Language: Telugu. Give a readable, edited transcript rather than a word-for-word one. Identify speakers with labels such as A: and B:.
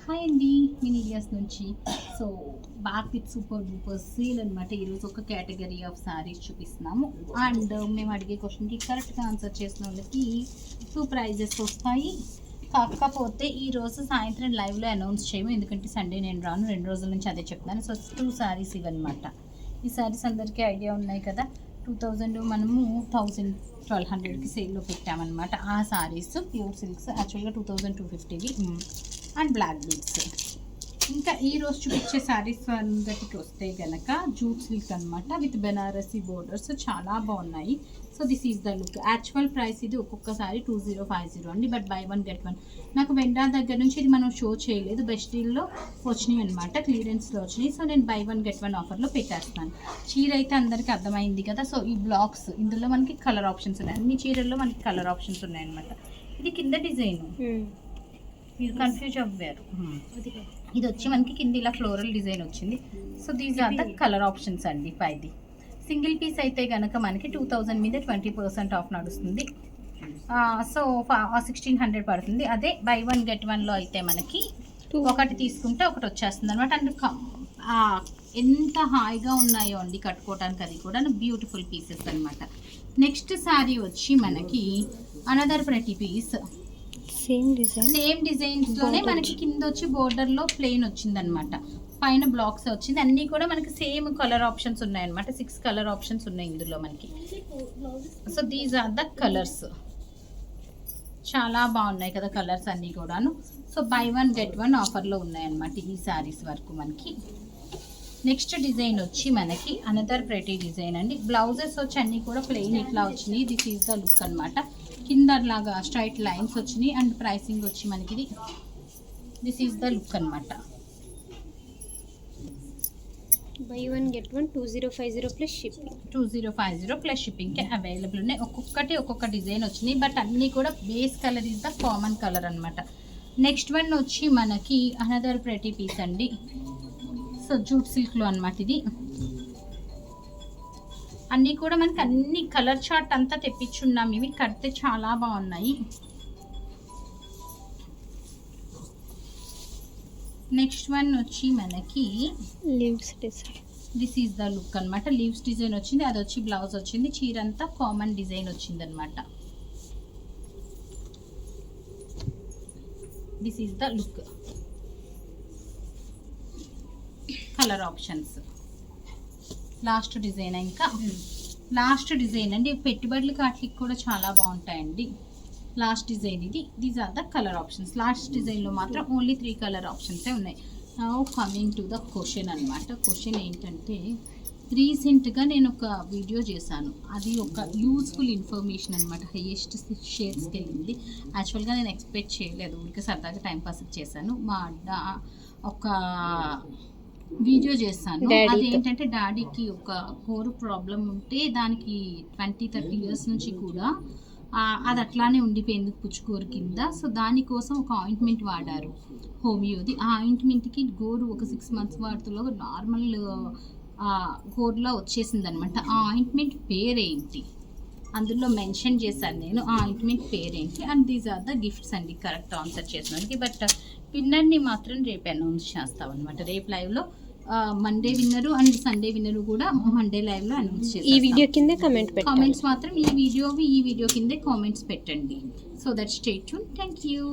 A: హాయ్ అండి, నేను ఇలియాస్ నుంచి. So back with super duper sale అనమాట. ఈరోజు ఒక కేటగిరీ ఆఫ్ శారీస్ చూపిస్తున్నాము. అండ్ మేము అడిగే క్వశ్చన్కి కరెక్ట్గా ఆన్సర్ చేసిన వాళ్ళకి 2 ప్రైజెస్ వస్తాయి. కాకపోతే ఈరోజు సాయంత్రం లైవ్లో అనౌన్స్ చేయము, ఎందుకంటే సండే నేను రాను. 2 రోజుల నుంచి అదే చెప్తున్నాను. సో 2 శారీస్ ఇవన్నమాట. ఈ శారీస్ అందరికీ ఐడియా ఉన్నాయి కదా. 2000 మనము 1200కి సేల్లో పెట్టామన్నమాట. ఆ శారీస్ ప్యూర్ సిల్క్స్, యాక్చువల్గా 2250వి అండ్ బ్లాక్ బీడ్స్. ఇంకా ఈరోజు చూపించే శారీస్ అందరికి వస్తే కనుక జూట్ సిల్క్ అనమాట విత్ బెనారసీ బోర్డర్స్, చాలా బాగున్నాయి. So this is the look. Actual price ఇది ఒక్కొక్కసారి 2050 అండి, బట్ బై 1 get 1. నాకు వెండా దగ్గర నుంచి ఇది మనం షో చేయలేదు, బెస్ట్ డీల్లో వచ్చినాయి అనమాట, క్లియరెన్స్లో వచ్చినాయి. సో నేను బై 1 get 1 ఆఫర్లో పెట్టేస్తాను. చీర అయితే అందరికీ అర్థమైంది కదా. సో ఈ బ్లాక్స్, ఇందులో మనకి కలర్ ఆప్షన్స్ ఉన్నాయి. అన్ని చీరల్లో మనకి కలర్ ఆప్షన్స్ ఉన్నాయన్నమాట. ఇది కింద డిజైన్, మీరు కన్ఫ్యూజ్ అవ్వారు. ఇది వచ్చి మనకి కింద ఇలా ఫ్లోరల్ డిజైన్ వచ్చింది. So these are the colour options అండి. పైది సింగిల్ పీస్ అయితే కనుక మనకి 2000 మీద 20% ఆఫ్ నడుస్తుంది. సో 1600 పడుతుంది. అదే బై 1 get 1లో అయితే మనకి ఒకటి తీసుకుంటే ఒకటి వచ్చేస్తుంది అనమాట. అండ్ ఎంత హాయిగా ఉన్నాయో అండి కట్టుకోవడానికి. అది కూడా బ్యూటిఫుల్ పీసెస్ అనమాట. నెక్స్ట్ శారీ వచ్చి మనకి అనదర్ ప్రతి పీస్, సేమ్ డిజైన్స్లోనే మనకి కింద వచ్చి బోర్డర్లో ప్లెయిన్ వచ్చిందనమాట, పైన బ్లాక్స్ వచ్చింది. అన్నీ కూడా మనకి సేమ్ కలర్ ఆప్షన్స్ ఉన్నాయన్నమాట. 6 కలర్ ఆప్షన్స్ ఉన్నాయి ఇందులో మనకి. So these are the colours. చాలా బాగున్నాయి కదా కలర్స్ అన్నీ కూడాను. సో బై 1 get 1 ఆఫర్లో ఉన్నాయన్నమాట ఈ శారీస్ వరకు మనకి. నెక్స్ట్ డిజైన్ వచ్చి మనకి అనదర్ ప్రెటీ డిజైన్ అండి. బ్లౌజెస్ వచ్చి అన్నీ కూడా ప్లెయిన్ ఇట్లా వచ్చినాయి. దిస్ ఈజ్ ద లుక్ అనమాట. కింద లాగా స్ట్రైట్ లైన్స్ వచ్చినాయి. అండ్ ప్రైసింగ్ వచ్చి మనకి దిస్ ఈజ్ ద లుక్ అనమాట.
B: Buy 1 get 1 2050 plus shipping.
A: 2050 plus షిప్పింగ్కి అవైలబుల్ ఉన్నాయి. ఒక్కొక్కటి ఒక్కొక్క డిజైన్ వచ్చినాయి, బట్ అన్నీ కూడా base colour is the common colour అనమాట. నెక్స్ట్ వన్ వచ్చి మనకి అనదర్ ప్రెటీ పీస్ అండి. సో జూట్ సిల్క్లో అనమాట ఇది. అన్నీ కూడా మనకి అన్ని కలర్ చార్ట్ అంతా తెప్పించున్నాం. ఇవి కడితే చాలా బాగున్నాయి. నెక్స్ట్ వన్ వచ్చి మనకి
B: leaves design.
A: This is the look అనమాట. లీవ్స్ డిజైన్ వచ్చింది, అది వచ్చి బ్లౌజ్ వచ్చింది. చీర అంతా కామన్ డిజైన్ వచ్చింది అనమాట. This is the look. Colour options. Last design, ఇంకా లాస్ట్ డిజైన్ అండి. పెట్టుబడులు కాట్లకి కూడా చాలా బాగుంటాయండి. లాస్ట్ డిజైన్ ఇది. These are the colour options. Last డిజైన్లో మాత్రం ఓన్లీ 3 కలర్ ఆప్షన్సే ఉన్నాయి. Now coming to the question అనమాట. క్వశ్చన్ ఏంటంటే, రీసెంట్గా నేను ఒక వీడియో చేశాను, అది ఒక యూస్ఫుల్ ఇన్ఫర్మేషన్ అనమాట. హైయెస్ట్ షేర్స్కి వెళ్ళింది. యాక్చువల్గా నేను ఎక్స్పెక్ట్ చేయలేదు, ఊరికే సరదాగా టైంపాస్కి చేశాను. మా అడ్డ ఒక వీడియో చేస్తాను. అదేంటంటే, డాడీకి ఒక కోరు ప్రాబ్లం ఉంటే దానికి 20-30 ఇయర్స్ నుంచి కూడా అది అట్లానే ఉండిపోయింది పుచ్చుకోరు కింద. సో దానికోసం ఒక ఆయింట్మెంట్ వాడారు, హోమియోది. ఆ ఆయింట్మెంట్కి గోరు ఒక 6 months వాడుతులో నార్మల్ గోరులో వచ్చేసింది అనమాట. ఆ ఆయింట్మెంట్ పేరేంటి అందులో మెన్షన్ చేశాను నేను. ఆ ఆయింట్మెంట్ పేరేంటి and these are the gifts అండి కరెక్ట్ ఆన్సర్ చేసినందుకు. బట్ విన్నర్ని మాత్రం రేపు అనౌన్స్ చేస్తాం అనమాట. రేపు లైవ్లో Monday winner and Sunday winner కూడా మండే లైవ్లో అనౌన్స్ చేస్తాం.
B: ఈ వీడియో కింద
A: కామెంట్స్ మాత్రం ఈ వీడియో కిందే కామెంట్స్ పెట్టండి. So that stay tune. Thank you.